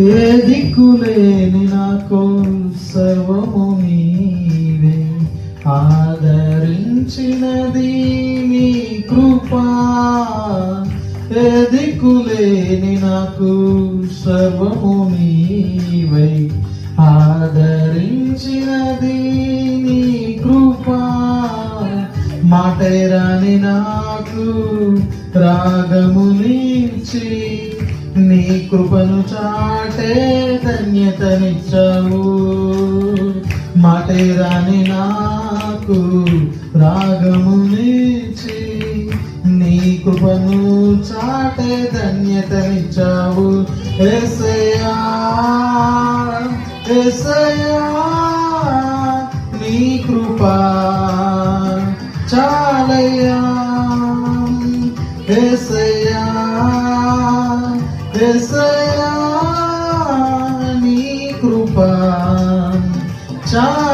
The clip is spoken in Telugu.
ఏ దిక్కులేని నాకు సర్వము నీవే, ఆదరించినది నీ కృపా. ఏ దిక్కులేని నాకు సర్వము నీవే, ఆదరించినది నీ కృపా. మాటేరాని నాకు రాగము నీచి, నీ కృపను చాటే ధన్యతనిచ్చావు. మాటేరాని నాకు రాగము నీచి, నీ కృపను చాటే ధన్యతనిచ్చావు. యేసయ్యా యేసయ్యా నీ కృపా చాలయ్యా. యేసయ్యా యేసయ్యా నీ కృపా చాలయ్యా.